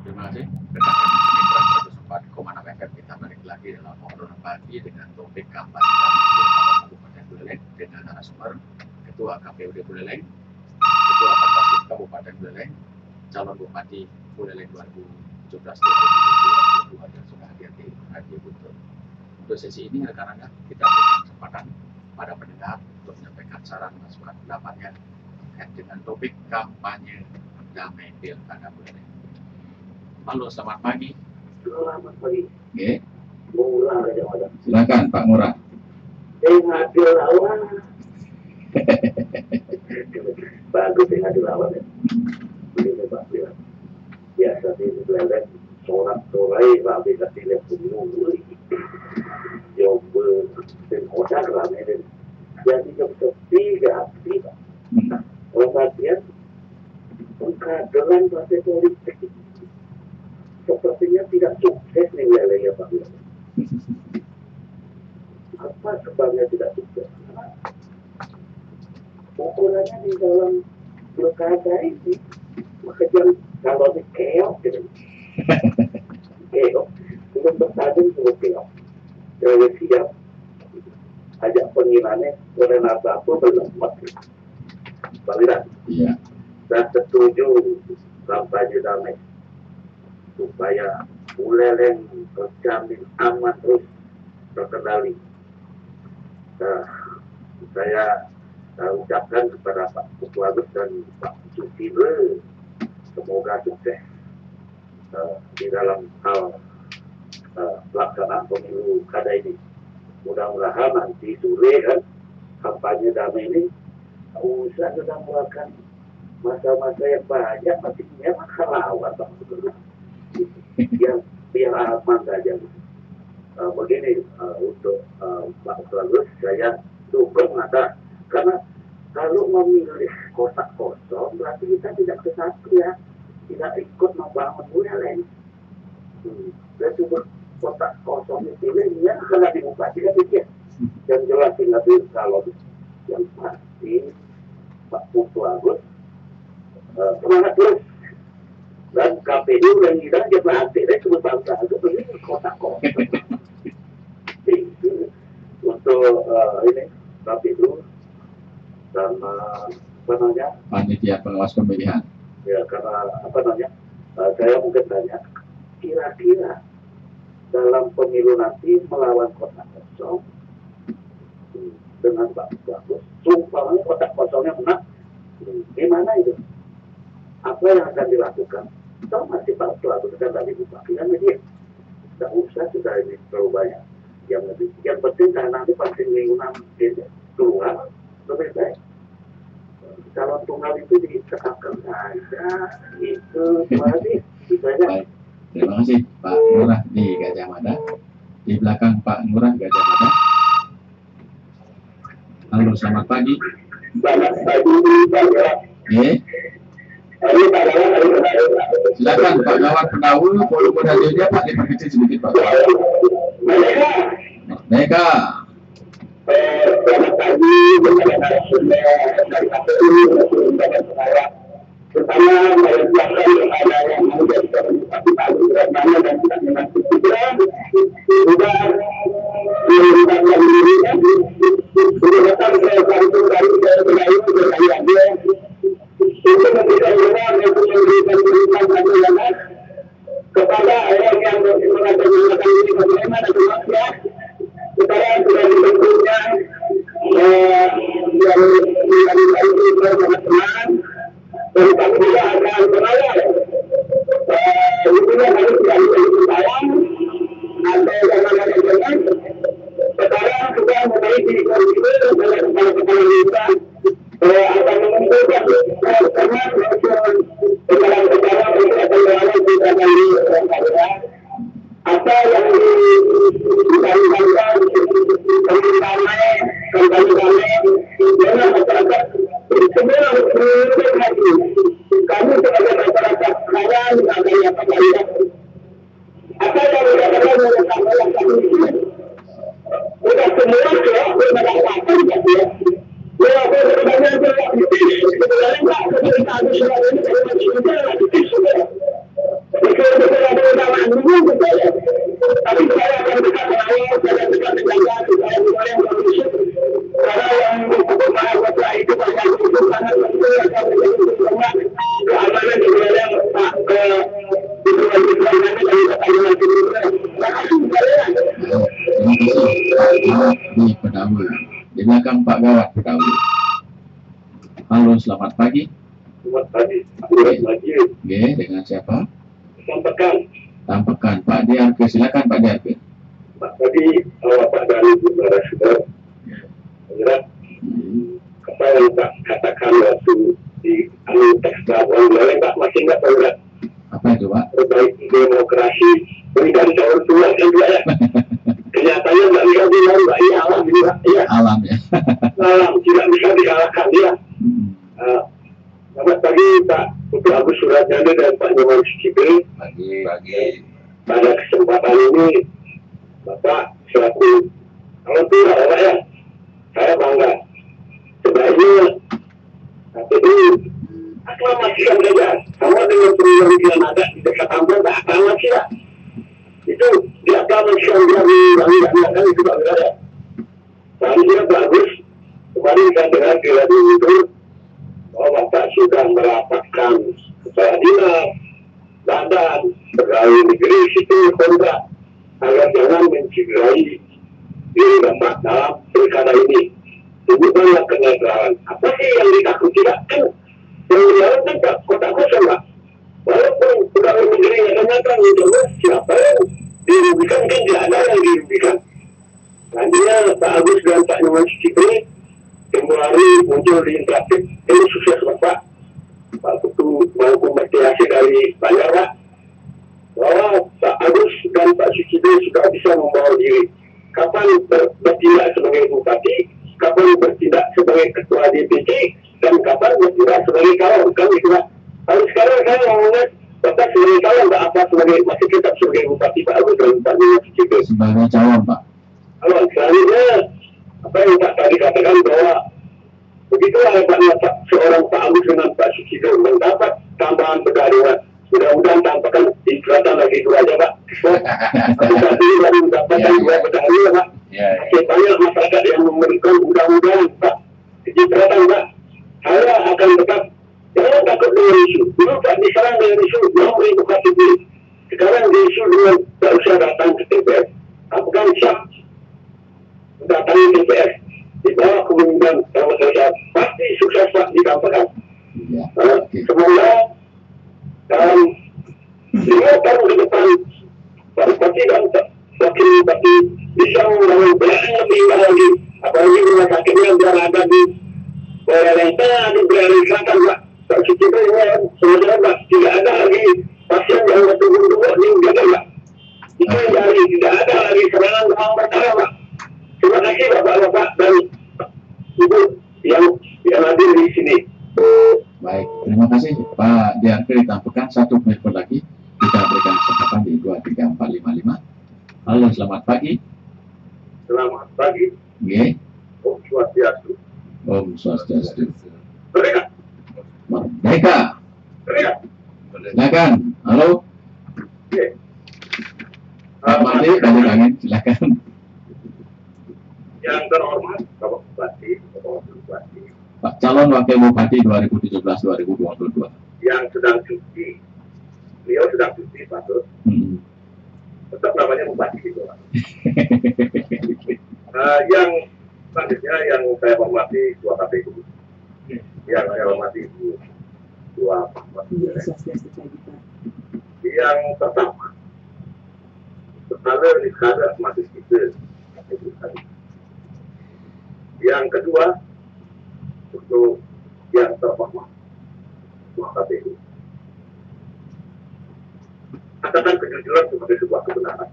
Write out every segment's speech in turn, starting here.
Terima kasih. Rekan Mitra 104,6 FM kita balik lagi dalam obrolan pagi dengan topik kampanye Kabupaten Buleleng dengan narasumber Ketua KPUD Buleleng, Ketua Panwaslu Kabupaten Buleleng, calon Bupati Buleleng 2017-2022 yang sudah hadir di Radio Guntur. Untuk sesi ini rekan-rekan kita berikan kesempatan pada pendengar untuk menyampaikan saran masukan pendapatnya terkait dengan topik kampanye damai Pilkada Buleleng. Halo, selamat pagi. Selamat pagi. Oke. Murah aja ada. Silakan Pak Murah. Ngadil lawan. Bagus ngadil lawan ya. Begini Pak bilang. Biasa sih Buleleng sorak-sorai Pak bisa pilih pemilu. Coba dan otak ramai dan jadi jam 3 aktif. Obatnya pengkaderan partai politik sepertinya tidak sukses nih wilayahnya Pak. Apa sebabnya tidak sukses? Ukurannya di dalam pilkada ini mengejar kalau di keok gitu. Keok belum bertanding belum keok. Jadi siap ajak pengirimannya Renata aku belum mati. Pak Wiran, Iya. saya setuju kampanye damai supaya Buleleng terjamin aman terus terkendali. Saya ucapkan kepada Pak Kutuagus dan Pak Susilo semoga sukses di dalam hal pelaksanaan pemilu kada ini. Mudah-mudahan nanti sore kan kampanye damai ini usah sudah melakukan masa-masa yang banyak masih memang halawat Pak. Biar aman saja. Begini untuk Pak Kutuagus saya dukung ada karena kalau memilih kotak kosong berarti kita tidak kesatria, tidak ikut membangun Buleleng. Dan cuma kotak kosong dipilihnya karena di bupati kan pikir yang jelas tinggal kalau yang pasti Pak Kutuagus semangat terus dan KPU dan tidak dia berarti dia cuma bangsa itu ini kotak kosong. Untuk ini KPU dan apa namanya Panitia Pengawas Pemilihan. ya karena apa namanya saya mungkin tanya kira-kira dalam pemilu nanti melawan kotak kosong dengan Pak Bagus sumpahnya kotak kosongnya menang gimana itu apa yang akan dilakukan atau masih Pak Bagus kan tadi bupati kan dia tidak usah sudah ini terlalu banyak yang penting karena nanti pasti minggu nanti keluar lebih baik calon tunggal itu disesuaikan saja itu berarti misalnya. Baik. Terima kasih Pak Murah di Gajah Mada. Di belakang Pak Murah Gajah Mada. Halo, selamat pagi. Selamat pagi, Pak. Oke. Silakan Pak Gawat pendahulu, volume radionya Pak diperkecil sedikit Pak. Merdeka. Selamat pagi, dari KPU, pertama saya ucapkan kepada yang menjadi Bupati Pak Gubernur dan tidak menantu juga sudah mengundangkan diri sudah datang ke kantor dari Belayu berkali-kali untuk memberikan ruang untuk memberikan perintah dan kepada orang yang menggunakan diri bagaimana tugasnya sekarang sudah dibentuknya yang dilakukan itu sangat senang dan kami juga akan berlayar itulah harus dilakukan sayang atau yang dengan sekarang sudah memiliki kondisi dalam kepala desa akan mengumpulkan karena sekarang untuk akan berlayar di dalam desa apa yang dilakukan kembali dengan masyarakat semua harus berhati kami sebagai masyarakat sekarang ada yang terlihat apa yang dikatakan oleh kami sudah semua sudah bermasyarakat ya sebenarnya sebenarnya Tapi saya akan dekat dengan saya dekat dengan saya yang berisik. Karena yang mahasiswa itu banyak itu sangat penting akan menjadi keamanan di wilayah Pak di Pedawul. Di belakang Pak Gawat Pedawul. Halo, selamat pagi. Selamat pagi. Dengan siapa? Tampakan. Pak Diarke, silakan Pak Diarke. Tadi Pak dari Bunda sudah mengira apa yang Pak katakan waktu di teks laporan boleh Pak masih nggak tahu nggak? Apa itu Pak? Perbaiki demokrasi berikan calon tua yang juga ya. Kenyataannya nggak bisa dilakukan Pak. Iya alam juga. Iya. Alam ya. Alam tidak bisa dikalahkan ya. Selamat pagi Pak Putu Agus Suratjana dan Pak Nyoman Cikri. Pagi. Pada kesempatan ini Bapak selaku kalau tua Bapak ya, saya bangga. Sebaiknya KPU aklamasikan saja sama dengan perubahan yang ada di dekat Tambang, tak aklamasi lah. Itu diaklamasikan dari yang itu Pak Berada. Seharusnya bagus. Kemarin saya dengar di radio itu bahwa Bapak sudah merapatkan kepala dinas, badan, pegawai negeri situ kontrak agar jangan mencederai diri Bapak dalam pilkada ini. Tunjukkanlah kenetralan. Apa sih yang ditakuti tidak? Kan yang dilawan kan kota kosong Pak. Walaupun pegawai negeri yang datang itu siapa yang dirugikan kan tidak ada yang dirugikan. Nantinya Pak Agus dan Pak Nyoman Cikri Februari muncul di interaktif. Ini sukses Bapak. Pak Putu maupun mediasi dari Banjar Pak. Bahwa Pak Agus dan Pak Cikri sudah bisa membawa diri. Kapan bertindak sebagai bupati, kapan bertindak sebagai ketua DPC, dan kapan bertindak sebagai calon. Kan itu Pak. Kalau sekarang saya ngomongnya Bapak sebagai calon, Pak apa sebagai masih tetap sebagai bupati Pak Agus dan Pak Nyoman Cikri. Sebagai calon Pak. Kalau selanjutnya apa yang Pak tadi katakan bahwa begitulah hebatnya Pak seorang Pak Agus dengan Pak Sucipto mendapat tambahan pegawai. Mudah-mudahan tampakkan iklan lagi itu aja Pak. Tapi saat ini baru mendapatkan dua pegawai ya Pak. Banyak masyarakat yang memberikan mudah-mudahan Pak kecipratan Pak. Saya akan tetap jangan takut dengan isu. Dulu Pak diserang dengan isu mau edukasi diri. Sekarang di isu dengan tak usah datang ke TPS. Apakah siap datangi TPS di bawah kepemimpinan Rahmat Syariah pasti sukses Pak ditampakkan. Semoga dalam 5 tahun ke depan Pak Bupati dan Wakil Bupati bisa membangun belahan lebih lagi, apalagi rumah sakitnya biar ada di Lenteng, di Berani Selatan Pak. Pak Sucipto ini sebenarnya Pak tidak ada lagi pasien yang bertunggu-tunggu di jaga Pak. Itu yang dari tidak ada lagi serangan demam berdarah Pak. Terima kasih Bapak-Bapak dan Ibu yang hadir di sini. Baik, terima kasih Pak Diarke. Ditampilkan satu telepon lagi. Kita berikan kesempatan di 23455. Halo, selamat pagi. Selamat pagi. Om Swastiastu. Om Swastiastu. Merdeka. Merdeka. Silakan. Halo. Pak Made, Angin, silakan. Yang terhormat Bapak Bupati, Bapak Bupati. Pak calon Wakil Bupati 2017-2022. Yang sedang cuti, beliau sedang cuti patut. Tetap namanya Bupati gitu Pak. Yang selanjutnya yang saya hormati Ketua KPU, yang saya hormati Ibu Ketua yang pertama, skala masih kita. Yang kedua, untuk yang terhormat Ketua KPU, katakan kejujuran sebagai sebuah kebenaran,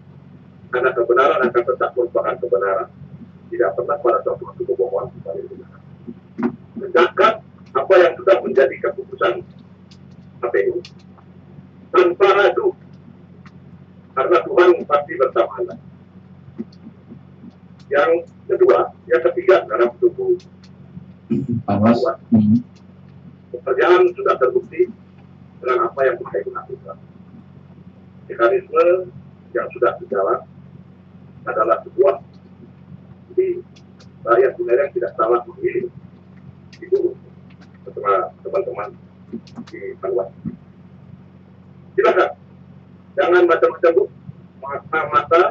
karena kebenaran akan tetap merupakan kebenaran, tidak pernah pada suatu kebohongan kembali kebenaran. Tegakkan apa yang sudah menjadi keputusan KPU tanpa ragu, karena Tuhan pasti bersama Anda. Yang kedua, yang ketiga dalam tubuh Panwas, pekerjaan sudah terbukti dengan apa yang Tuhan lakukan. mekanisme yang sudah berjalan adalah sebuah, jadi rakyat Buleleng tidak salah memilih itu setelah teman-teman di Panwas. Silakan, jangan macam-macam Bu, mata-mata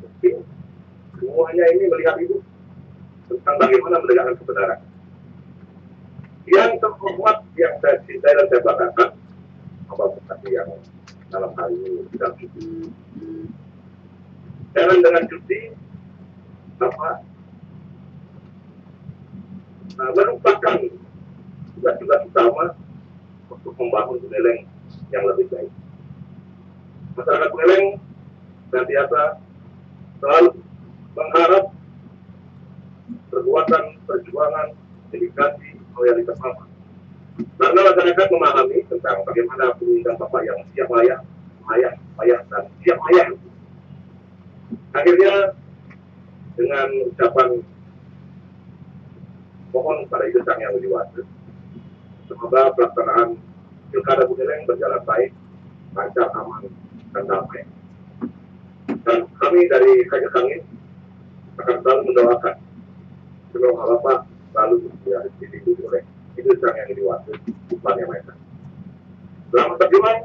mungkin semuanya ini melihat ibu tentang bagaimana menegakkan kebenaran. Yang terhormat yang saya cintai dan saya banggakan, Bapak Bupati yang dalam hal ini sedang cuti. Jangan dengan cuti melupakan tugas-tugas utama untuk membangun Buleleng yang lebih baik. Masyarakat Buleleng senantiasa selalu mengharap perbuatan, perjuangan, dedikasi, loyalitas Bapak. Karena masyarakat memahami tentang bagaimana pendidikan Bapak yang siap layak, dan siap layak. Akhirnya dengan ucapan mohon pada Ibu Sang Yang Widi Wasi, semoga pelaksanaan Pilkada Buleleng berjalan baik, lancar, aman, dan damai. Dan kami dari Kajak Angin akan selalu mendoakan semoga Bapak selalu dilindungi oleh Ibu Sang Yang Widi Wasi, Tuhan Yang Maha Esa. Selamat berjuang,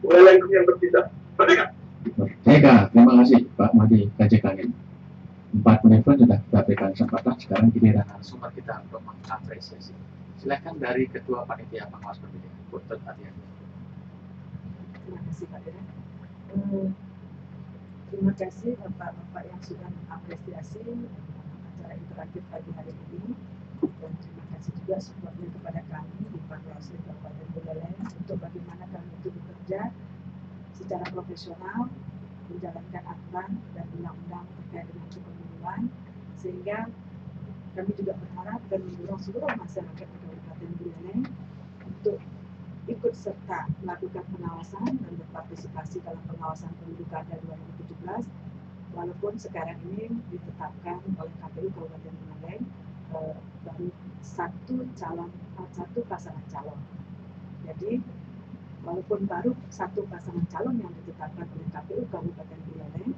Buleleng yang tercinta. Merdeka! Merdeka, terima kasih Pak Madi Kajak Angin. 4 menit pun sudah kita berikan kesempatan, sekarang giliran narasumber kita untuk mengapresiasi. Silakan dari Ketua Panitia Pengawas Pemilihan, Punten Adian. Terima kasih Pak Direk. Terima kasih Bapak-Bapak yang sudah mengapresiasi acara interaktif pagi hari ini, dan terima kasih juga supportnya kepada kami di Panwaslu Kabupaten Buleleng untuk bagaimana kami itu bekerja secara profesional, menjalankan aturan dan undang-undang terkait dengan kepemiluan, sehingga kami juga berharap dan mendorong seluruh masyarakat di Kabupaten Buleleng untuk ikut serta melakukan pengawasan dan berpartisipasi dalam pengawasan pemilu kada 2017, walaupun sekarang ini ditetapkan oleh KPU Kabupaten Buleleng baru satu pasangan calon. Jadi walaupun baru satu pasangan calon yang ditetapkan oleh KPU Kabupaten Buleleng,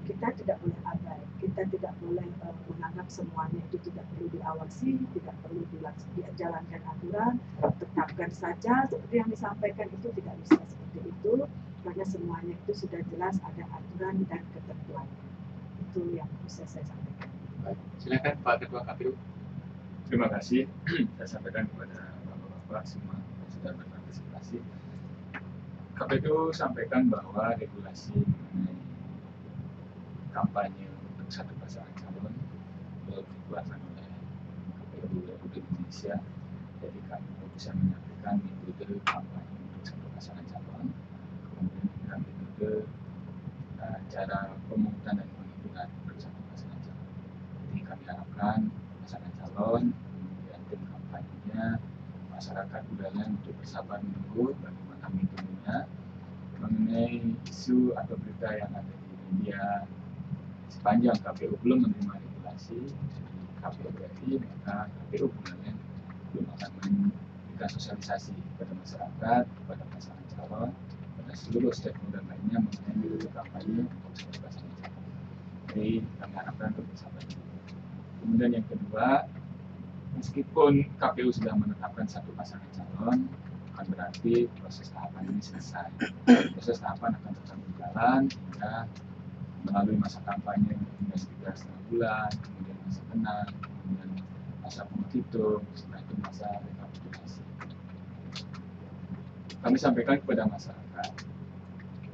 kita tidak boleh abai, kita tidak boleh menganggap semuanya itu tidak perlu diawasi, tidak perlu dijalankan aturan, tetapkan saja seperti yang disampaikan, itu tidak bisa seperti itu, karena semuanya itu sudah jelas ada aturan dan ketentuan. Itu yang bisa saya sampaikan. Baik, silakan Pak Ketua KPU. Terima kasih. Saya sampaikan kepada Bapak-Bapak semua yang sudah berpartisipasi. KPU sampaikan bahwa regulasi mengenai kampanye untuk satu pasangan calon dikeluarkan oleh KPU Republik Indonesia. Jadi kami bisa menyampaikan metode kampanye untuk satu pasangan calon, kemudian kami metode cara pemungutan dan penghitungan untuk satu pasangan calon. Jadi kami harapkan pasangan calon, kemudian tim kampanyenya, masyarakat Buleleng untuk bersabar menunggu bagaimana metodenya mengenai isu atau berita yang ada di media. Sepanjang KPU belum menerima regulasi dari KPU berarti, maka KPU Buleleng belum akan memberikan sosialisasi kepada masyarakat, kepada pasangan calon, pada seluruh stakeholder lainnya mengenai metode kampanye untuk satu pasangan calon. Jadi kami harapkan untuk bersabar. Kemudian yang kedua, meskipun KPU sudah menetapkan satu pasangan calon, bukan berarti proses tahapan ini selesai. Proses tahapan akan tetap berjalan hingga melalui masa kampanye hingga 3,5 bulan, kemudian masa tenang, kemudian masa penghitung, setelah itu masa rekapitulasi. Kami sampaikan kepada masyarakat,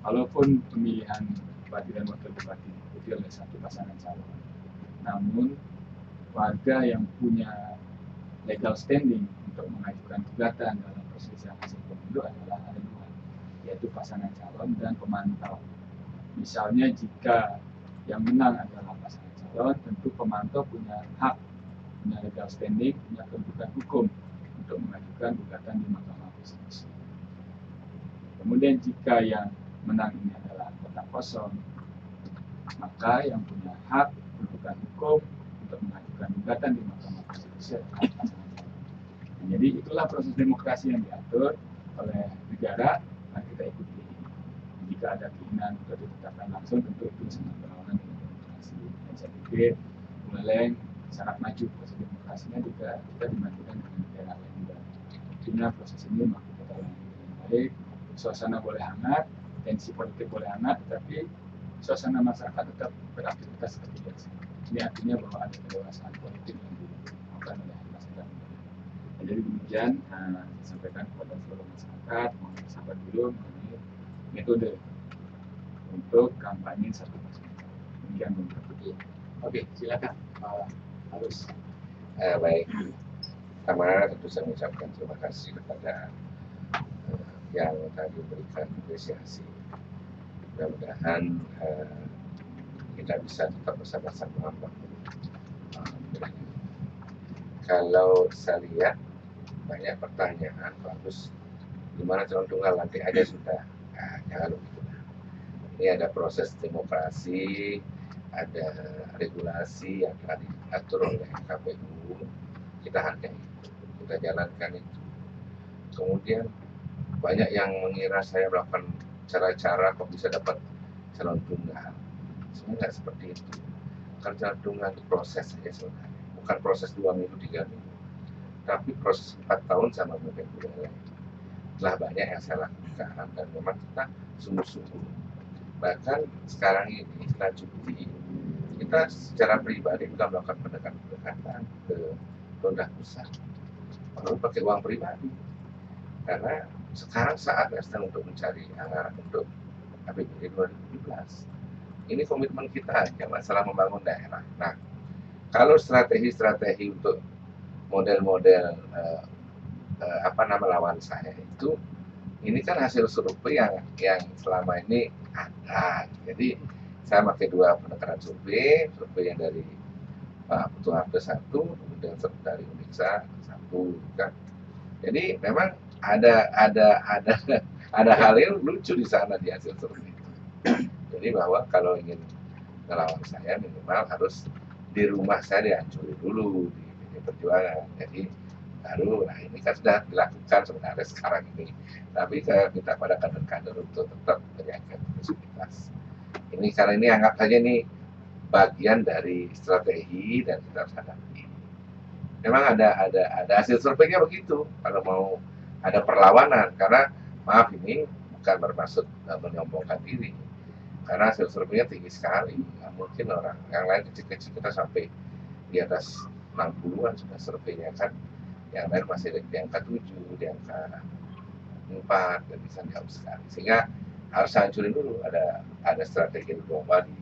walaupun pemilihan bupati dan wakil bupati diikuti oleh satu pasangan calon, namun warga yang punya legal standing untuk mengajukan gugatan dalam perselisihan hasil pemilu adalah ada dua, yaitu pasangan calon dan pemantau. Misalnya jika yang menang adalah pasangan calon, tentu pemantau punya hak, punya legal standing, punya kedudukan hukum untuk mengajukan gugatan di Mahkamah Konstitusi. Kemudian jika yang menang ini adalah kotak kosong, maka yang punya hak, kedudukan hukum untuk mengajukan gugatan di Mahkamah Konstitusi adalah pasangan calon. Jadi itulah proses demokrasi yang diatur oleh negara, dan kita ikuti. jika ada keinginan untuk ditetapkan langsung, tentu itu sangat berlawanan dengan demokrasi. Dan saya pikir Buleleng sangat maju proses demokrasinya jika kita dibandingkan dengan negara lain juga. Artinya proses ini mampu kita lalui dengan baik, suasana boleh hangat, tensi politik boleh hangat, tetapi suasana masyarakat tetap beraktivitas seperti biasa. Ini artinya bahwa ada kedewasaan politik yang dilakukan oleh masyarakat. Dan jadi demikian saya sampaikan kepada seluruh masyarakat, mohon sabar dulu mengenai metode untuk kampanye satu pasangan calon. Demikian Bung. Oke, silakan Halus. Baik, pertama tentu saya mengucapkan terima kasih kepada yang tadi memberikan apresiasi. Mudah-mudahan kita bisa tetap bersama-sama membangun. Kalau saya lihat banyak pertanyaan, bagus gimana calon tunggal nanti aja sudah. Nah, jangan begitu. Ini ada proses demokrasi, ada regulasi yang telah diatur oleh KPU, kita hargai itu, kita jalankan itu. Kemudian banyak yang mengira saya melakukan cara-cara kok bisa dapat calon tunggal. Sebenarnya nggak seperti itu. Kan calon tunggal itu proses saja sebenarnya, bukan proses 2 minggu 3 minggu, tapi proses 4 tahun sama mungkin Buleleng. Telah banyak yang saya lakukan dan memang kita sungguh-sungguh. Bahkan sekarang ini setelah cuti, kita secara pribadi juga melakukan pendekatan ke roda pusat, lalu pakai uang pribadi, karena sekarang saatnya sedang untuk mencari anggaran untuk APBD 2017. Ini komitmen kita aja masalah membangun daerah. Nah, kalau strategi-strategi untuk model-model lawan saya itu, ini kan hasil survei yang selama ini ada. Jadi saya pakai 2 pendekatan survei yang dari Pak Putu Harto 1, kemudian dari Uniksa 1, kan. Jadi memang ada hal yang lucu di sana di hasil survei itu. Jadi bahwa kalau ingin melawan saya minimal harus di rumah saya dihancuri dulu di PDI Perjuangan. Jadi baru, nah ini kan sudah dilakukan sebenarnya sekarang ini. Tapi saya minta pada kader-kader untuk tetap menjaga inklusivitas. Ini karena ini anggap saja ini bagian dari strategi dan kita harus hadapi. Memang ada hasil surveinya begitu. Kalau mau ada perlawanan, karena maaf ini bukan bermaksud menyombongkan diri. Karena hasil surveinya tinggi sekali. Nggak mungkin orang yang lain kecil-kecil kita sampai di atas 60-an sudah surveinya kan. Yang lain masih di angka 7, di angka 4, dan bisa jauh sekali. Sehingga harus hancurin dulu, ada strategi global di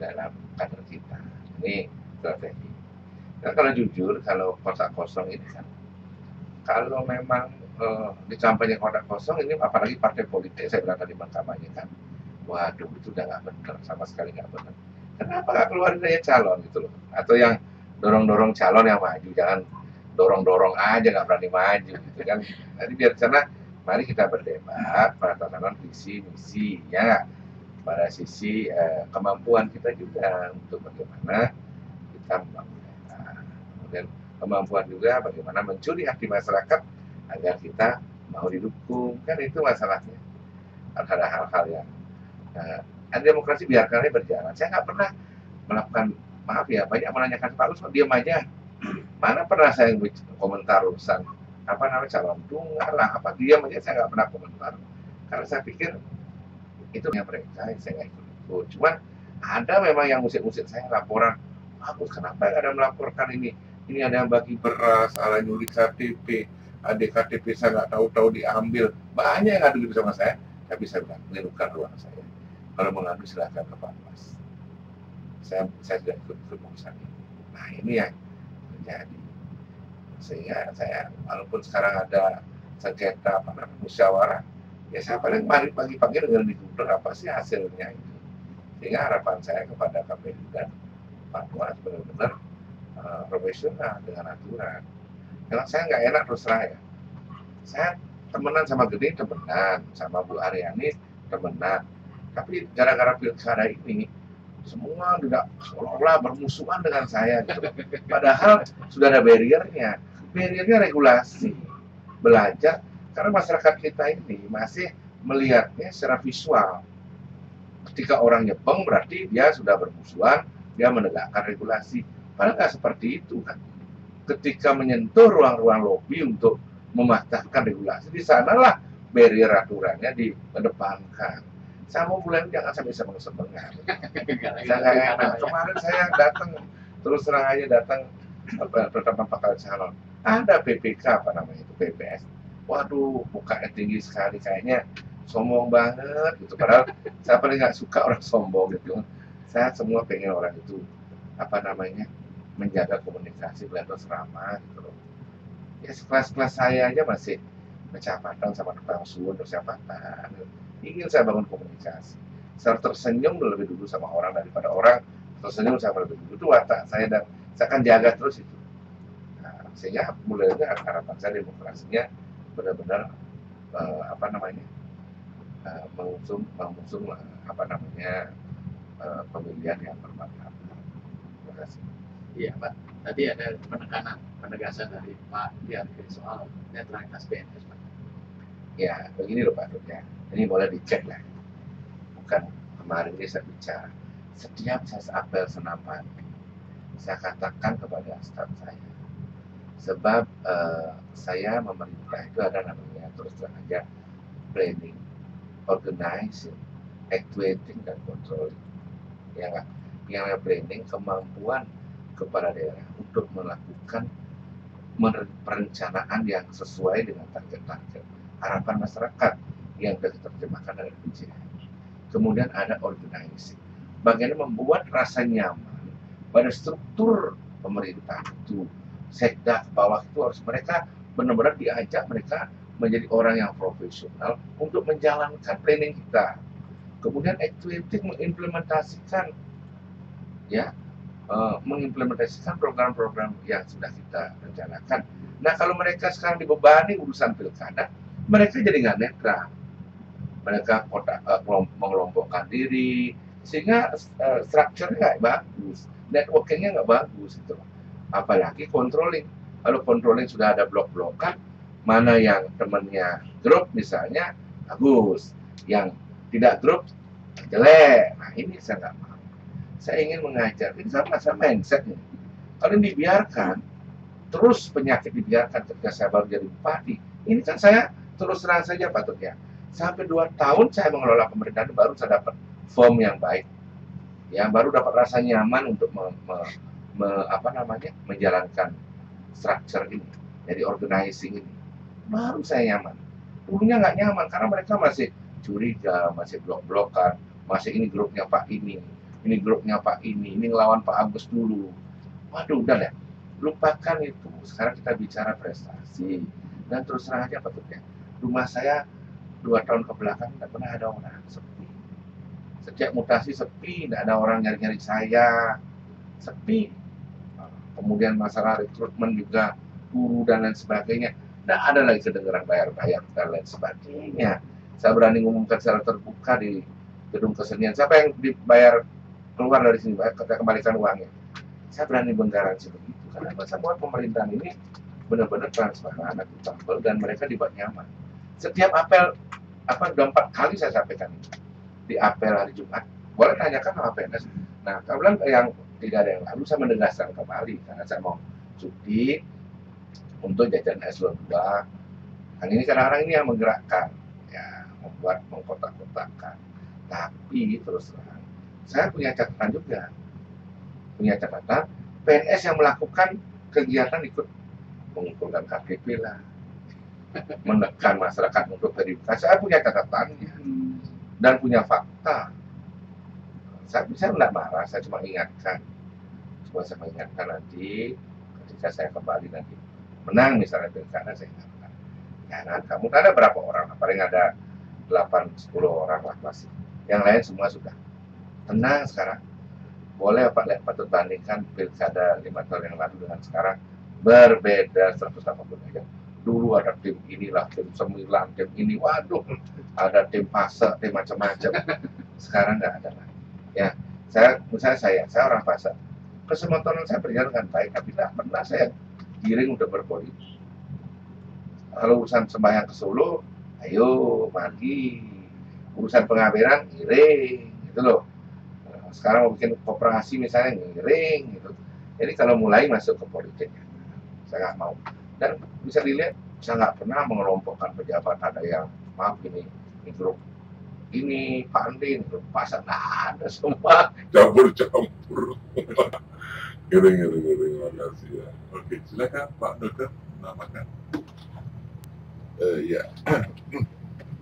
dalam kader kita. Ini strategi. Dan kalau jujur, kalau kotak kosong ini kan, kalau memang dicampaikan kotak kosong ini, apalagi partai politik, saya bilang tadi kampanye kan, waduh itu udah nggak benar, sama sekali nggak benar. Kenapa nggak keluarin aja calon gitu loh? Atau yang dorong-dorong calon yang maju, jangan dorong-dorong aja nggak berani maju gitu kan. Jadi biar sana mari kita berdebat pada tatanan visi misi ya, pada sisi kemampuan kita juga untuk bagaimana kita membangun daerah, kemudian kemampuan juga bagaimana mencuri hati masyarakat agar kita mau didukung, kan itu masalahnya. Ada hal-hal yang ada demokrasi biarkannya berjalan. Saya nggak pernah melakukan, maaf ya, banyak menanyakan Pak Lus diam aja. Mana pernah saya komentar urusan calon tunggal lah, diam aja, saya nggak pernah komentar. Karena saya pikir itu yang mereka, saya nggak ikut. Cuman ada memang yang musik-musik saya laporan, aku kenapa nggak ada melaporkan ini ada yang bagi beras, ala nyuri KTP, ada KTP saya nggak tahu-tahu diambil. Banyak yang ngadu sama saya, tapi saya bilang, ini bukan ruang saya. Kalau mengadu silahkan ke Panwas. Saya sudah ikut urusan ini. Nah ini yang terjadi. Sehingga saya, walaupun sekarang ada sengketa musyawarah, ya saya paling pagi-pagi dengan digugur apa sih hasilnya itu. Sehingga harapan saya kepada KPU dan Panwas benar-benar profesional dengan aturan. Kalau saya nggak enak terus terang ya. Saya temenan sama Gede, temenan sama Bu Aryani, temenan. Tapi gara-gara pilkada ini semua tidak seolah-olah bermusuhan dengan saya gitu. Padahal sudah ada barriernya regulasi, belajar, karena masyarakat kita ini masih melihatnya secara visual, ketika orang nyepeng berarti dia sudah bermusuhan, dia menegakkan regulasi. Padahal nggak seperti itu kan. Ketika menyentuh ruang-ruang lobi untuk mematahkan regulasi, di sanalah barrier aturannya dikedepankan. Saya mau bulan jangan sampai sebeng-sebengan. Saya nggak enak. Kemarin saya datang, terus terang aja datang pertemuan bakal calon. Ada PPK apa namanya itu, PPS. Waduh, mukanya tinggi sekali, kayaknya sombong banget gitu. Padahal saya paling nggak suka orang sombong gitu. Saya semua pengen orang itu apa namanya menjaga komunikasi, belajar ramah gitu loh. Ya sekelas-kelas saya aja masih kecamatan sama tukang sun, persiapatan. Ingin saya bangun komunikasi. Saya tersenyum lebih dulu sama orang daripada orang tersenyum sama lebih dulu. Itu watak saya dan saya akan jaga terus itu. Nah, sehingga mulainya harapan saya demokrasinya benar-benar apa namanya mengusung apa namanya pemilihan yang bermartabat. Terima kasih. Iya Pak, tadi ada penegasan dari Pak Diarke soal netralitas PNS Pak. Ya, begini loh Pak Dut ya. Ini boleh dicek lah. Bukan kemarin ini saya bicara. Setiap saya apel senam pagi, saya katakan kepada staf saya. Sebab saya memerintah itu ada namanya terus terang aja planning, organizing, actuating dan controlling. Ya nggak? Yang planning kemampuan kepala daerah untuk melakukan perencanaan yang sesuai dengan target-target harapan masyarakat yang sudah diterjemahkan dari PJN. Kemudian ada organizing, bagaimana membuat rasa nyaman pada struktur pemerintah itu, sekda ke bawah itu harus mereka benar-benar diajak mereka menjadi orang yang profesional untuk menjalankan planning kita. Kemudian actuating mengimplementasikan ya mengimplementasikan program-program yang sudah kita rencanakan. Nah kalau mereka sekarang dibebani urusan pilkada, mereka jadi nggak netral. Mereka mengelompokkan diri, sehingga strukturnya nggak bagus, networkingnya nggak bagus gitu. Apalagi controlling. Kalau controlling sudah ada blok-blokan, mana yang temannya grup misalnya bagus, yang tidak grup jelek. Nah ini saya nggak mau. Saya ingin mengajar, ini sama-sama mindset nih. Kalau ini dibiarkan, terus penyakit dibiarkan ketika saya baru jadi bupati, ini kan saya terus terang saja Pak Tut ya. Sampai 2 tahun saya mengelola pemerintahan baru saya dapat form yang baik, yang baru dapat rasa nyaman untuk menjalankan structure ini, jadi organizing ini. Baru saya nyaman. Dulunya nggak nyaman karena mereka masih curiga, masih blok-blokan, masih ini grupnya Pak ini grupnya Pak ini ngelawan Pak Agus dulu. Waduh, udah deh, lupakan itu. Sekarang kita bicara prestasi. Dan terus terang aja Pak Tut ya, rumah saya 2 tahun ke belakang tidak pernah ada orang, sepi. Setiap mutasi sepi, tidak ada orang nyari-nyari saya, sepi. Kemudian masalah rekrutmen juga, guru dan lain sebagainya, tidak ada lagi kedengaran bayar-bayar dan lain sebagainya. Saya berani ngumumkan secara terbuka di gedung kesenian, siapa yang dibayar keluar dari sini, kita kembalikan uangnya. Saya berani menggaransi begitu, karena semua pemerintahan ini benar-benar transparan, akuntabel, dan mereka dibuat nyaman. Setiap apel, udah 4 kali saya sampaikan ini. Di apel hari Jumat, boleh tanyakan sama PNS. Nah, kemudian yang 3 hari yang lalu saya menegaskan kembali, karena saya mau cuti untuk jajan S2. Dan ini kadang-kadang ini yang menggerakkan, ya, membuat mengkotak-kotakan. Tapi terus terang, saya punya catatan juga. Punya catatan, PNS yang melakukan kegiatan ikut mengumpulkan KTP lah, menekan masyarakat untuk verifikasi. Saya punya catatannya dan punya fakta. Saya tidak marah, saya cuma ingatkan. Saya mengingatkan nanti ketika saya kembali nanti menang misalnya pilkada, saya ingatkan. Jangan kamu ada berapa orang? Paling ada 8-10 orang lah masih. Yang lain semua sudah tenang sekarang. Boleh Pak Patut bandingkan pilkada 5 tahun yang lalu dengan sekarang, berbeda 180 derajat. Dulu ada tim inilah, tim 9, tim ini, waduh, ada tim Pasar, tim macam-macam. Sekarang nggak ada lagi. Ya, saya orang Pasar. Kesemotoran saya berjalan dengan baik, tapi tidak pernah saya giring untuk berpolitik. Kalau urusan sembahyang ke Solo, ayo mandi. Urusan pengaberan, giring. gitu loh. Sekarang mau bikin koperasi misalnya ngiring gitu. Jadi kalau mulai masuk ke politik, saya nggak mau. Dan bisa dilihat, saya nggak pernah mengelompokkan pejabat. Ada yang maaf ini grup ini Pak Andin, grup pasar, nggak ada, semua campur-campur. Ngeri, makasih ya. Oke, silakan Pak Dokter menambahkan. Ya,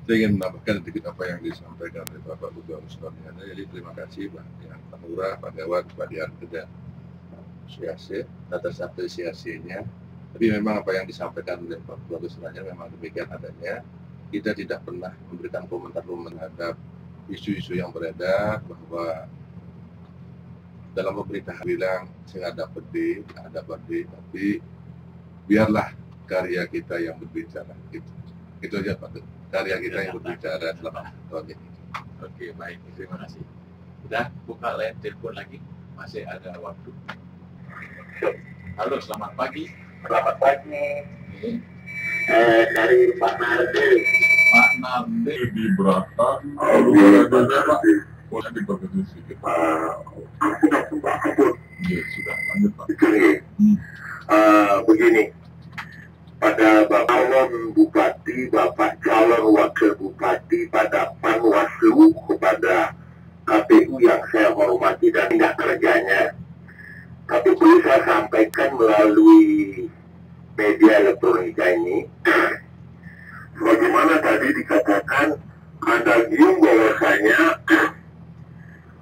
saya ingin menambahkan sedikit apa yang disampaikan oleh Bapak Ketua Muslimnya. Jadi terima kasih Pak Lurah, Pak Dewan, Pak Dianto dan Syahsir atas apresiasinya. Tapi memang apa yang disampaikan oleh Pak Ketua Muslimnya memang demikian adanya. Kita tidak pernah memberikan komentar terhadap isu-isu yang beredar bahwa dalam pemerintahan bilang saya ada PD, tapi biarlah karya kita yang berbicara. Itu aja Pak. Karya kita yang berbicara dalam proyek ini. Oke, baik, terima kasih. Udah buka line telepon lagi, masih ada waktu. Halo, selamat pagi. Selamat pagi. Ini Dari Pak Nardi. Pak Nabi. Di Beratan, olahraganya Pak, boleh diperkecil sedikit. Ya, sudah lanjut Pak. Begini, pada Bapak calon Bupati, Bapak calon Wakil Bupati, pada Panwaslu, kepada KPU yang saya hormati dan tindak kerjanya, tapi perlu saya sampaikan melalui media elektronika ini, bagaimana tadi dikatakan ada gium bahwasanya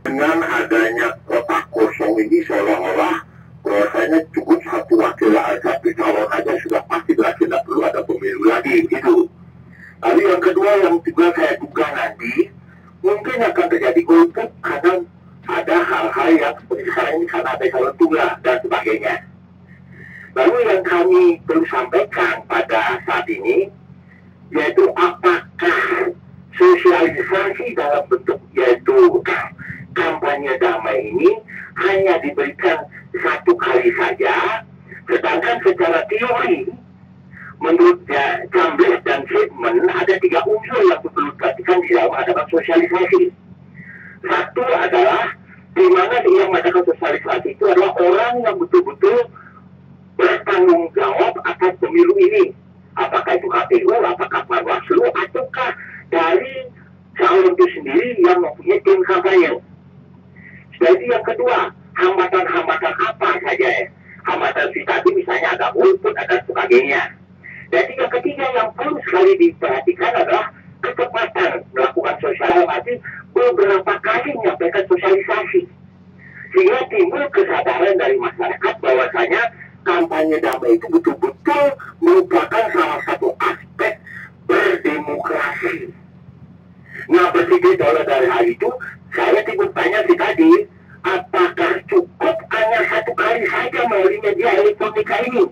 dengan adanya kotak kosong ini seolah-olah bahwasanya cukup satu wakil aja, calon aja sudah pasti berarti tidak perlu ada pemilu lagi gitu. Lalu yang kedua yang juga saya duga nanti mungkin akan terjadi golput karena ada hal-hal yang seperti sekarang ini karena ada calon tunggal dan sebagainya. Lalu yang kami perlu sampaikan pada saat ini yaitu apakah sosialisasi dalam bentuk yaitu kampanye damai ini hanya diberikan satu kali saja, sedangkan secara teori menurut Jambres dan Friedman ada 3 unsur yang perlu diperhatikan di dalam adalah sosialisasi. Satu adalah di mana yang mengadakan sosialisasi itu adalah orang yang betul-betul bertanggung jawab atas pemilu ini. Apakah itu KPU, apakah Panwaslu, ataukah dari calon itu sendiri yang mempunyai tim kampanye. Jadi yang kedua, hambatan-hambatan apa saja ya? Hambatan tadi misalnya ada golput, ada sebagainya. Jadi yang ketiga yang perlu sekali diperhatikan adalah kecepatan melakukan sosialisasi, beberapa kali menyampaikan sosialisasi. Sehingga timbul kesadaran dari masyarakat bahwasanya kampanye damai itu betul-betul merupakan salah satu aspek berdemokrasi. Nah, berpikir dari hal itu, saya timbul tanya tadi, apakah cukup hanya satu kali saja melalui media elektronika ini?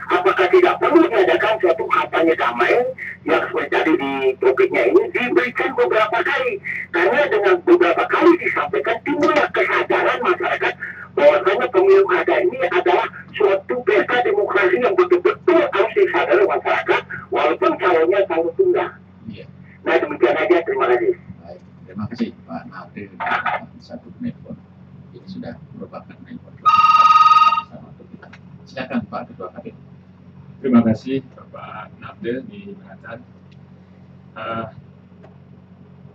Apakah tidak perlu diadakan suatu kampanye damai yang seperti tadi di topiknya ini diberikan beberapa kali? Karena dengan beberapa kali disampaikan timbullah kesadaran masyarakat bahwasanya pemilu kada ini adalah suatu pesta demokrasi yang betul-betul harus disadari masyarakat walaupun calonnya calon tunggal. Iya. Nah demikian aja, terima kasih. Baik, terima kasih Pak Nabi. Satu menelpon. Ini sudah merupakan menelpon sama untuk kita. Silakan Pak Ketua KPU. Terima kasih Bapak Nabdel di Beratan.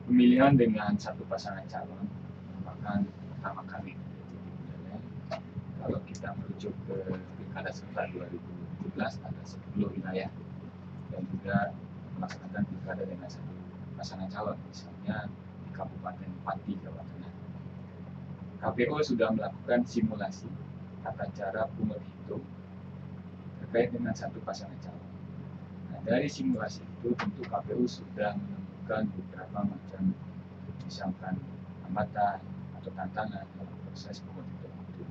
Pemilihan dengan satu pasangan calon merupakan pertama kali. Kalau kita merujuk ke Pilkada serentak 2017 ada 10 wilayah dan juga melaksanakan pilkada dengan satu pasangan calon, misalnya di Kabupaten Pati, Jawa Tengah. KPU sudah melakukan simulasi tata cara pungut hitung terkait dengan satu pasangan calon. Nah, dari simulasi itu tentu KPU sudah menemukan beberapa macam misalkan hambatan atau tantangan dalam proses pungut hitung itu.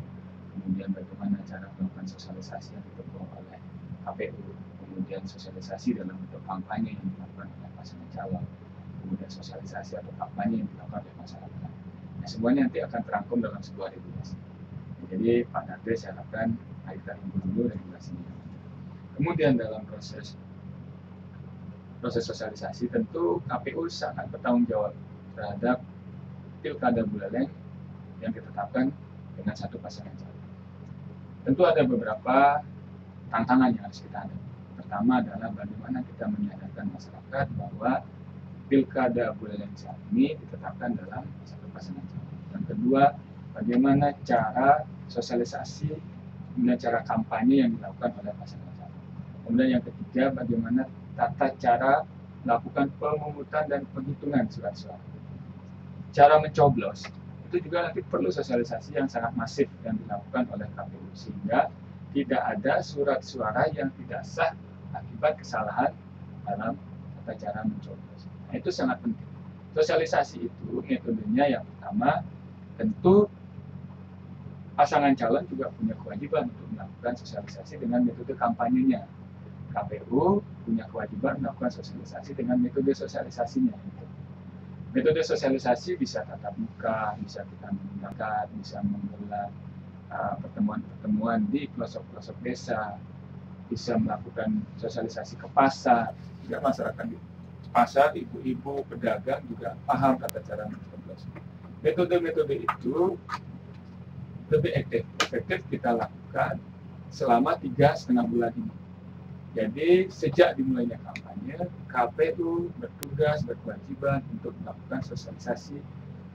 Kemudian bagaimana cara melakukan sosialisasi yang didukung oleh KPU, kemudian sosialisasi dalam bentuk kampanye yang dilakukan oleh pasangan calon, kemudian sosialisasi atau kampanye yang dilakukan oleh masyarakat. Nah, semuanya nanti akan terangkum dalam sebuah regulasi. Jadi Pak Nade saya harapkan kita tunggu dulu regulasinya. Kemudian dalam proses sosialisasi tentu KPU sangat bertanggung jawab terhadap pilkada Buleleng yang ditetapkan dengan satu pasangan calon. Tentu ada beberapa tantangan yang harus kita hadapi. Pertama adalah bagaimana kita menyadarkan masyarakat bahwa pilkada Buleleng saat ini ditetapkan dalam satu pasangan calon. Yang kedua, bagaimana cara sosialisasi, kemudian cara kampanye yang dilakukan oleh pasangan calon. Kemudian yang ketiga, bagaimana tata cara melakukan pemungutan dan penghitungan surat suara. Cara mencoblos itu juga nanti perlu sosialisasi yang sangat masif yang dilakukan oleh KPU sehingga tidak ada surat suara yang tidak sah akibat kesalahan dalam tata cara mencoblos. Nah, itu sangat penting. Sosialisasi itu metodenya yang pertama tentu pasangan calon juga punya kewajiban untuk melakukan sosialisasi dengan metode kampanyenya. KPU punya kewajiban melakukan sosialisasi dengan metode sosialisasinya. Metode sosialisasi bisa tatap muka, bisa kita menggunakan, bisa menggelar pertemuan-pertemuan di pelosok-pelosok desa, bisa melakukan sosialisasi ke pasar, juga masyarakat di pasar, ibu-ibu, pedagang juga paham tata cara mencoblos. Metode-metode itu lebih efektif kita lakukan selama 3,5 bulan ini. Jadi sejak dimulainya kampanye, KPU bertugas, berkewajiban untuk melakukan sosialisasi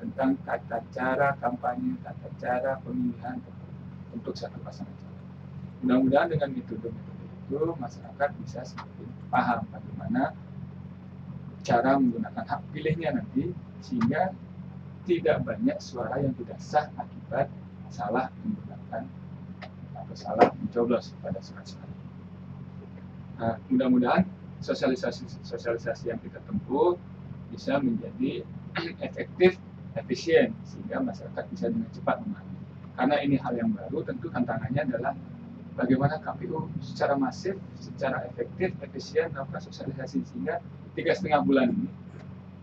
tentang tata cara kampanye, tata cara pemilihan untuk satu pasangan calon. Mudah-mudahan dengan metode-metode itu masyarakat bisa semakin paham bagaimana cara menggunakan hak pilihnya nanti sehingga tidak banyak suara yang tidak sah akibat salah menggunakan atau salah mencoblos pada surat suara. Nah, mudah-mudahan sosialisasi yang kita tempuh bisa menjadi efektif, efisien sehingga masyarakat bisa dengan cepat memahami. Karena ini hal yang baru, tentu tantangannya adalah bagaimana KPU secara masif, secara efektif, efisien melakukan sosialisasi sehingga 3,5 bulan ini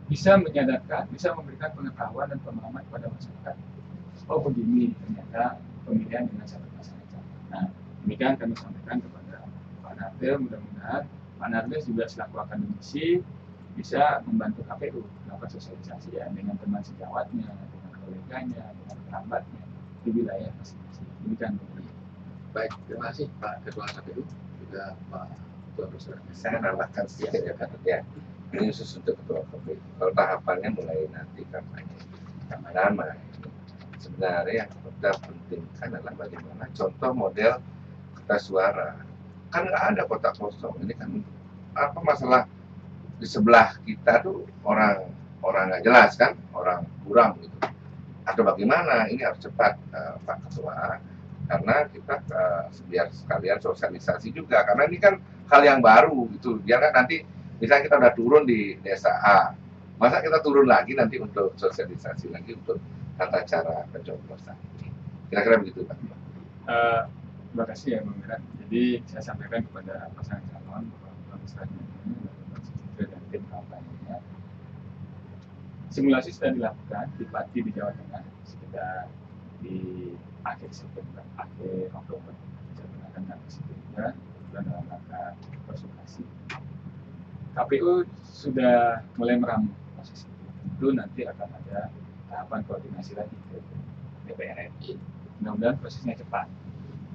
bisa menyadarkan, bisa memberikan pengetahuan dan pemahaman kepada masyarakat. Oh begini ternyata pemilihan dengan satu pasangan calon. Nah, demikian kami sampaikan kepada Pak Nadir, mudah-mudahan Pak Nadir juga selaku akademisi bisa membantu KPU melakukan sosialisasi ya, dengan teman sejawatnya, dengan koleganya, dengan kerabatnya di wilayah masing-masing. Demikian. Baik, terima kasih Pak Ketua KPU juga Pak Ketua Besar. Saya nambahkan sedikit ya Pak ya. Ini khusus untuk Ketua KPU. Kalau tahapannya mulai nanti kampanye nama-nama. Sebenarnya yang kita pentingkan adalah bagaimana contoh model kertas suara. Kan nggak ada kotak kosong. Ini kan apa masalah di sebelah kita tuh orang nggak jelas kan, orang kurang gitu. Atau bagaimana? Ini harus cepat Pak Ketua, karena kita biar sekalian sosialisasi juga. Karena ini kan hal yang baru gitu. Biar kan nanti misalnya kita udah turun di desa A, masa kita turun lagi nanti untuk sosialisasi lagi untuk tata cara pencoblosan ini. Kira-kira begitu Pak. Terima kasih ya Bang Miran. Jadi saya sampaikan kepada pasangan calon Bapak Besarnya dan tim kampanye. Simulasi sudah dilakukan di Pati di Jawa Tengah sekitar di akhir September, akhir Oktober. Saya gunakan tanggal situ juga dan dalam rangka konsultasi. KPU sudah mulai meramu proses itu. Tentu nanti akan ada tahapan koordinasi lagi ke DPR RI. Mudah-mudahan prosesnya cepat.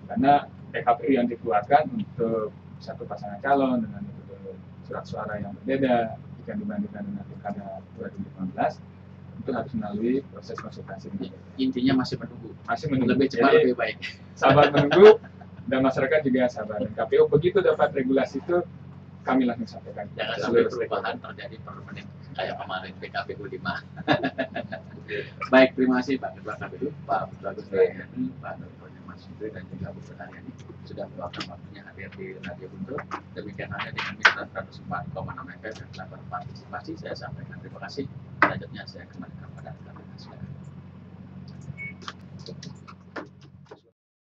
Karena PKPU yang dikeluarkan untuk satu pasangan calon dengan metode surat suara yang berbeda jika dibandingkan dengan pilkada 2015 itu harus melalui proses konsultasi. Intinya masih menunggu. Lebih cepat Jadi, lebih baik. Sabar menunggu dan masyarakat juga sabar. Dan KPU begitu dapat regulasi itu kami langsung sampaikan. Jangan sampai perubahan terjadi permanen kayak kemarin PKPU 5. Baik, terima kasih Pak Ketua KPU, Pak Bagus Rayani, Pak Dr. Mas Sudri dan juga Bu Haryani sudah meluangkan waktunya hadir di Radio Guntur. Demikian halnya dengan Mitra 104,6 FM yang telah berpartisipasi. Saya sampaikan terima kasih. Selanjutnya saya kembalikan kepada rekan-rekan.